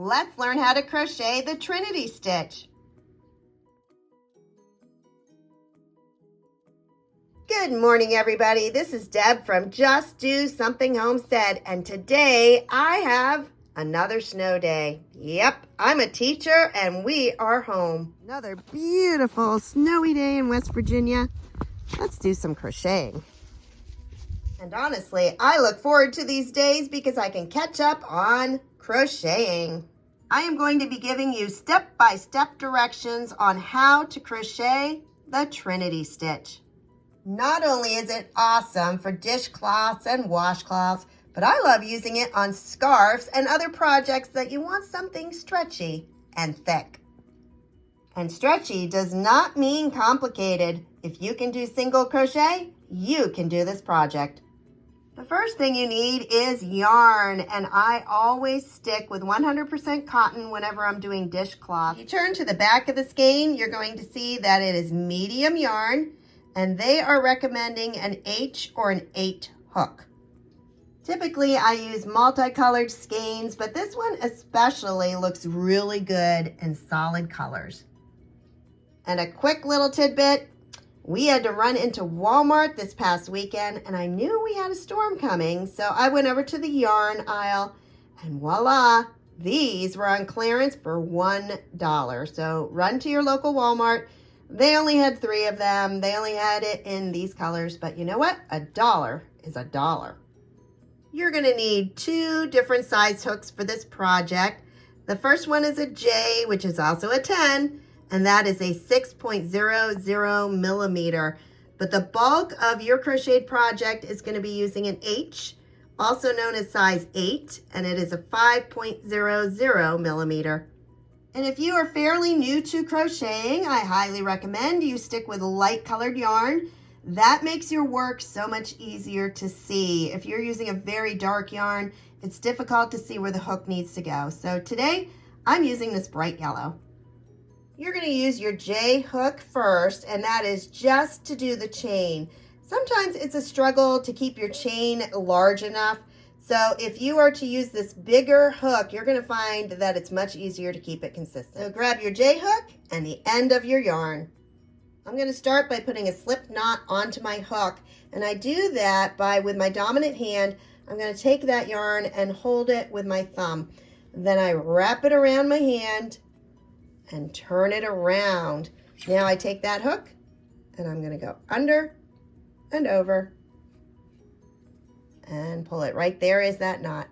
Let's learn how to crochet the Trinity Stitch. Good morning, everybody. This is Deb from Just Do Something Homestead, and today I have another snow day. Yep, I'm a teacher and we are home. Another beautiful snowy day in West Virginia. Let's do some crocheting. And honestly, I look forward to these days because I can catch up on crocheting. I am going to be giving you step-by-step directions on how to crochet the Trinity Stitch. Not only is it awesome for dishcloths and washcloths, but I love using it on scarves and other projects that you want something stretchy and thick. And stretchy does not mean complicated. If you can do single crochet, you can do this project. The first thing you need is yarn, and I always stick with 100% cotton whenever I'm doing dishcloth. If you turn to the back of the skein, you're going to see that it is medium yarn, and they are recommending an H or an 8 hook. Typically, I use multicolored skeins, but this one especially looks really good in solid colors. And a quick little tidbit. We had to run into Walmart this past weekend, and I knew we had a storm coming, so I went over to the yarn aisle, and voila, these were on clearance for $1. So run to your local Walmart. They only had 3 of them. They only had it in these colors, but you know what? $1 is $1. You're going to need 2 different size hooks for this project. The first one is a J, which is also a 10. And that is a 6.00 millimeter. But the bulk of your crocheted project is going to be using an H, also known as size 8, and it is a 5.00 millimeter. And if you are fairly new to crocheting, I highly recommend you stick with light colored yarn. That makes your work so much easier to see. If you're using a very dark yarn, it's difficult to see where the hook needs to go. So today, I'm using this bright yellow. You're going to use your J hook first, and that is just to do the chain. Sometimes it's a struggle to keep your chain large enough. So if you are to use this bigger hook, you're going to find that it's much easier to keep it consistent. So grab your J hook and the end of your yarn. I'm going to start by putting a slip knot onto my hook, and I do that with my dominant hand. I'm going to take that yarn and hold it with my thumb. Then I wrap it around my hand and turn it around. Now I take that hook and I'm going to go under and over and pull it. Right there is that knot.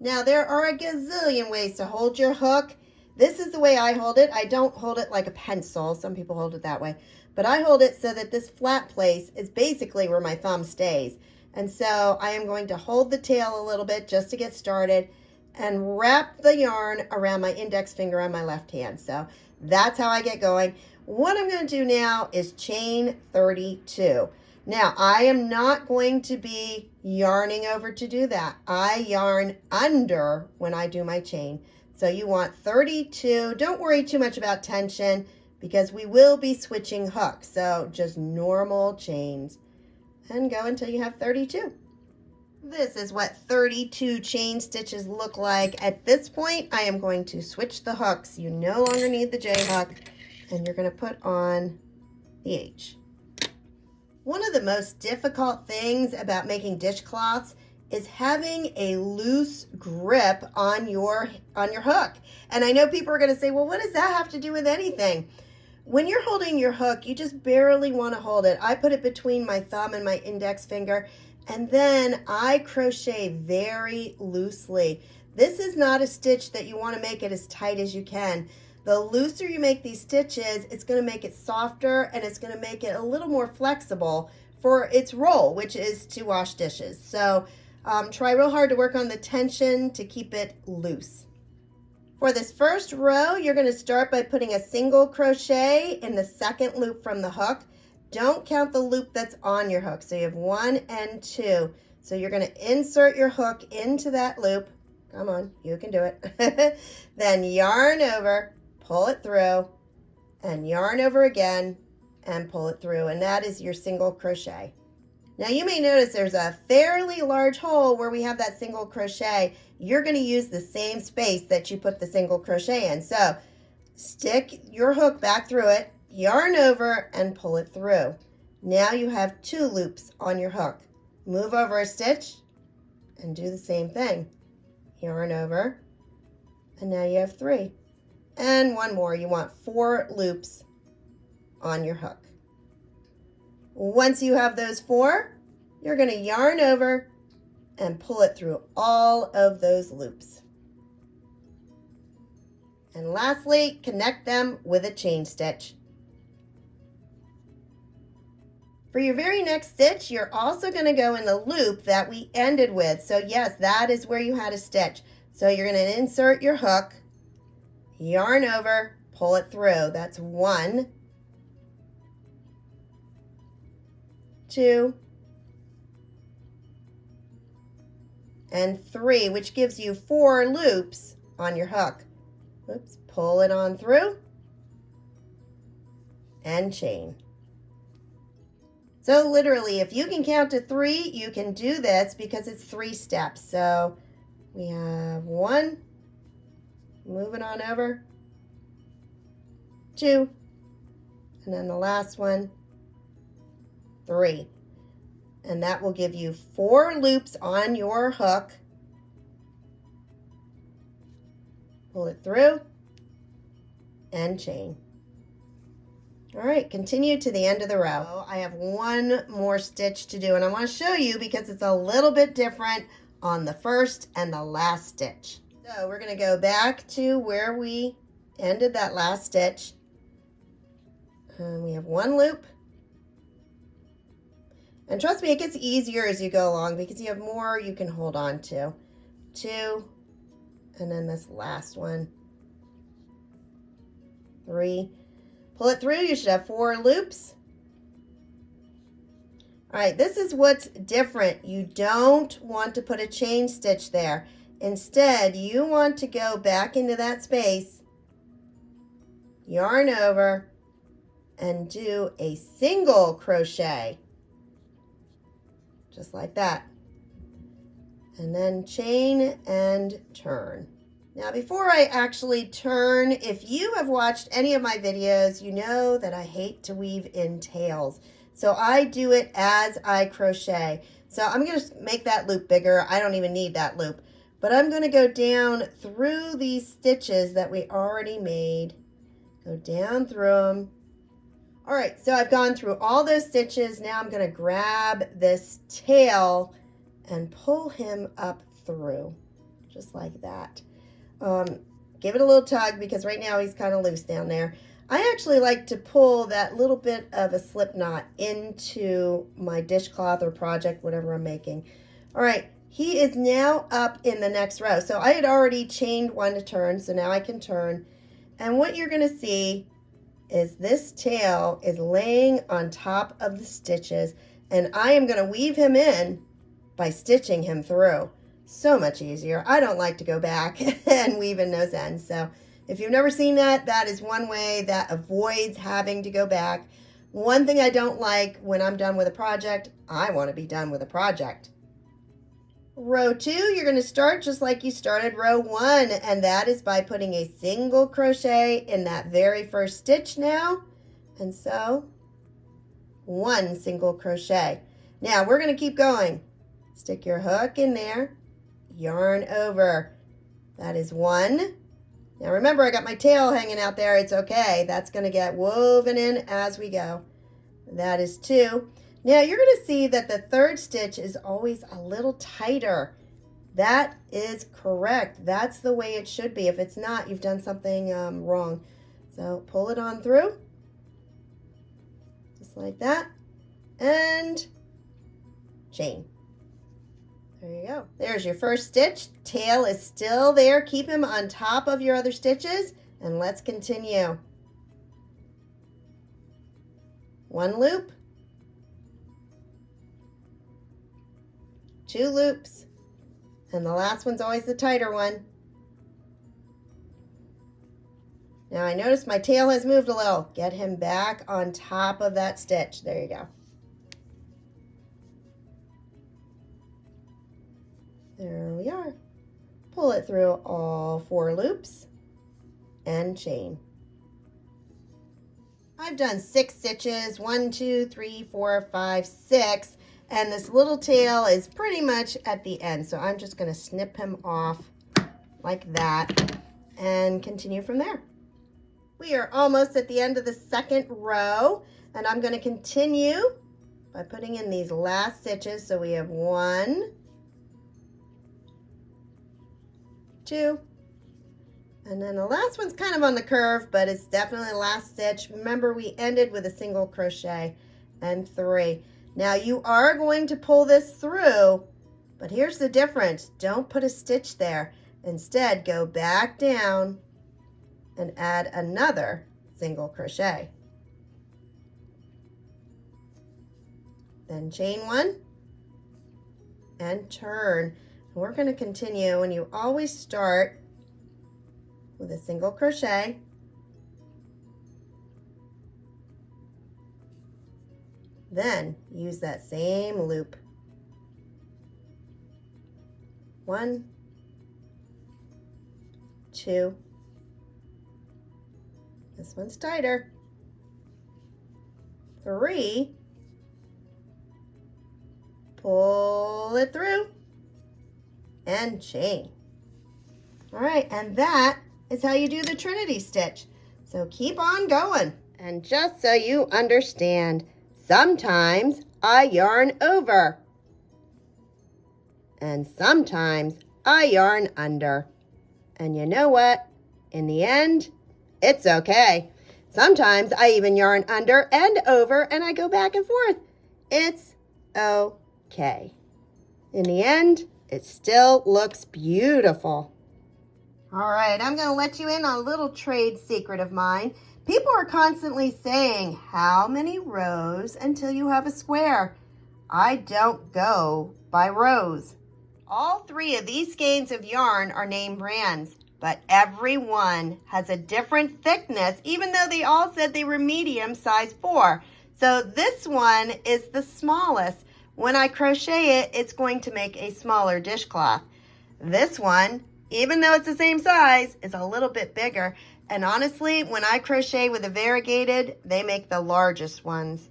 Now there are a gazillion ways to hold your hook. This is the way I hold it. I don't hold it like a pencil. Some people hold it that way. But I hold it so that this flat place is basically where my thumb stays. And so I am going to hold the tail a little bit just to get started and wrap the yarn around my index finger on my left hand. So that's how I get going. What I'm going to do now is chain 32. Now, I am not going to be yarning over to do that. I yarn under when I do my chain. So you want 32. Don't worry too much about tension because we will be switching hooks. So just normal chains and go until you have 32. This is what 32 chain stitches look like. At this point, I am going to switch the hooks. You no longer need the J hook, and you're going to put on the H. One of the most difficult things about making dishcloths is having a loose grip on your hook. And I know people are going to say, well, what does that have to do with anything? When you're holding your hook, you just barely want to hold it. I put it between my thumb and my index finger, and then I crochet very loosely. This is not a stitch that you want to make it as tight as you can. The looser you make these stitches, it's going to make it softer and it's going to make it a little more flexible for its role, which is to wash dishes. So try real hard to work on the tension to keep it loose. For this first row, you're going to start by putting a single crochet in the second loop from the hook. Don't count the loop that's on your hook. So you have 1 and 2. So you're going to insert your hook into that loop. Come on, you can do it. Then yarn over, pull it through, and yarn over again and pull it through. And that is your single crochet. Now you may notice there's a fairly large hole where we have that single crochet. You're going to use the same space that you put the single crochet in. So stick your hook back through it, yarn over, and pull it through. Now you have 2 loops on your hook. Move over a stitch and do the same thing. Yarn over, and now you have 3. And one more. You want 4 loops on your hook. Once you have those 4, you're going to yarn over and pull it through all of those loops. And lastly, connect them with a chain stitch. For your very next stitch, you're also going to go in the loop that we ended with. So yes, that is where you had a stitch. So you're going to insert your hook, yarn over, pull it through. That's 1, 2, and 3, which gives you 4 loops on your hook. Oops, pull it on through and chain. So literally, if you can count to 3, you can do this because it's 3 steps. So we have 1, move it on over, 2, and then the last one, 3. And that will give you 4 loops on your hook. Pull it through and chain. All right, continue to the end of the row. I have 1 more stitch to do, and I want to show you because it's a little bit different on the first and the last stitch. So we're going to go back to where we ended that last stitch. And we have 1 loop. And trust me, it gets easier as you go along because you have more you can hold on to. 2, and then this last one, 3. Pull it through, you should have 4 loops. All right, this is what's different. You don't want to put a chain stitch there. Instead, you want to go back into that space, yarn over, and do a single crochet. Just like that. And then chain and turn. Now, before I actually turn, if you have watched any of my videos, you know that I hate to weave in tails. So I do it as I crochet. So I'm going to make that loop bigger. I don't even need that loop. But I'm going to go down through these stitches that we already made. Go down through them. All right, so I've gone through all those stitches. Now I'm going to grab this tail and pull him up through, just like that. Give it a little tug because right now he's kind of loose down there. I actually like to pull that little bit of a slip knot into my dishcloth or project, whatever I'm making. All right, he is now up in the next row. So I had already chained 1 to turn, so now I can turn. And what you're going to see is this tail is laying on top of the stitches, and I am going to weave him in by stitching him through. So much easier. I don't like to go back and weave in those ends. So if you've never seen that, that is one way that avoids having to go back. One thing I don't like when I'm done with a project, I want to be done with a project. Row 2, you're going to start just like you started row 1, and that is by putting a single crochet in that very first stitch now. And so 1 single crochet. Now we're going to keep going. Stick your hook in there. Yarn over. That is 1. Now remember, I got my tail hanging out there. It's okay. That's going to get woven in as we go. That is 2. Now you're going to see that the 3rd stitch is always a little tighter. That is correct. That's the way it should be. If it's not, you've done something wrong. So pull it on through. Just like that. And chain. There you go. There's your first stitch. Tail is still there. Keep him on top of your other stitches, and let's continue. 1 loop, 2 loops, and the last one's always the tighter one. Now I notice my tail has moved a little. Get him back on top of that stitch. There you go. it through all 4 loops and chain. I've done 6 stitches, 1, 2, 3, 4, 5, 6, and this little tail is pretty much at the end. So I'm just going to snip him off like that and continue from there. We are almost at the end of the second row, and I'm going to continue by putting in these last stitches. So we have 1, 2, and then the last one's kind of on the curve, but it's definitely the last stitch. Remember, we ended with a single crochet, and 3. Now you are going to pull this through, but here's the difference. Don't put a stitch there. Instead, go back down and add another single crochet. Then chain 1 and turn. And we're going to continue, and you always start with a single crochet. Then use that same loop. 1, 2. This one's tighter. 3. Pull it through and chain. All right, and that is how you do the Trinity stitch. So keep on going. And just so you understand, sometimes I yarn over, and sometimes I yarn under. And you know what? In the end, it's okay. Sometimes I even yarn under and over, and I go back and forth. It's okay. In the end, it still looks beautiful. All right, I'm going to let you in on a little trade secret of mine. People are constantly saying, how many rows until you have a square? I don't go by rows. All 3 of these skeins of yarn are name brands, but every one has a different thickness, even though they all said they were medium size 4. So this one is the smallest. When I crochet it, it's going to make a smaller dishcloth. This one, even though it's the same size, is a little bit bigger. And honestly, when I crochet with a variegated, they make the largest ones.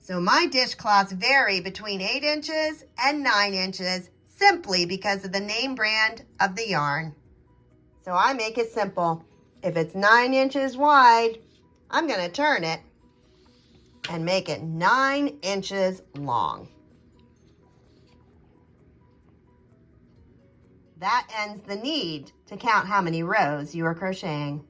So my dishcloths vary between 8 inches and 9 inches, simply because of the name brand of the yarn. So I make it simple. If it's 9 inches wide, I'm going to turn it and make it 9 inches long. That ends the need to count how many rows you are crocheting.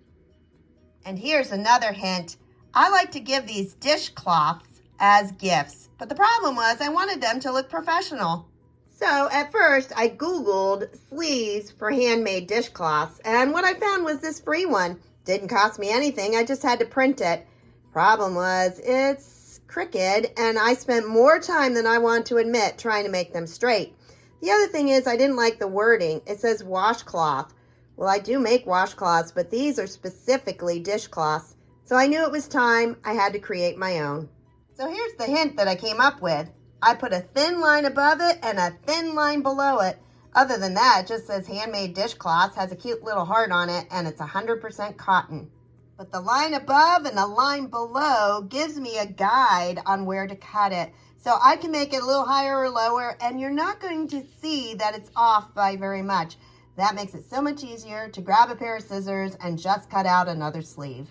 And here's another hint. I like to give these dishcloths as gifts, but the problem was I wanted them to look professional. So at first I Googled sleeves for handmade dishcloths, and what I found was this free one. Didn't cost me anything, I just had to print it. Problem was it's crooked, and I spent more time than I want to admit trying to make them straight. The other thing is I didn't like the wording. It says washcloth. Well, I do make washcloths, but these are specifically dishcloths. So I knew it was time I had to create my own. So here's the hint that I came up with. I put a thin line above it and a thin line below it. Other than that, it just says handmade dishcloths, has a cute little heart on it, and it's 100% cotton. But the line above and the line below gives me a guide on where to cut it. So I can make it a little higher or lower, and you're not going to see that it's off by very much. That makes it so much easier to grab a pair of scissors and just cut out another sleeve.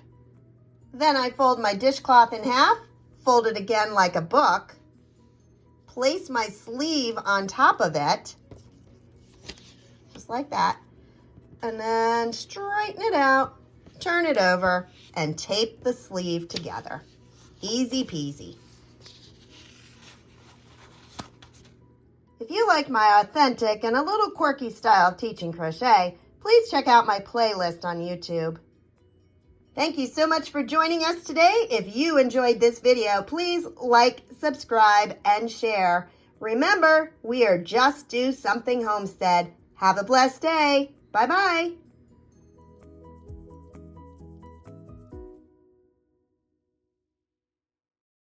Then I fold my dishcloth in half, fold it again like a book, place my sleeve on top of it, just like that, and then straighten it out, turn it over, and tape the sleeve together. Easy peasy. If you like my authentic and a little quirky style of teaching crochet, please check out my playlist on YouTube. Thank you so much for joining us today. If you enjoyed this video, please like, subscribe, and share. Remember, we are Just Do Something Homestead. Have a blessed day. Bye-bye.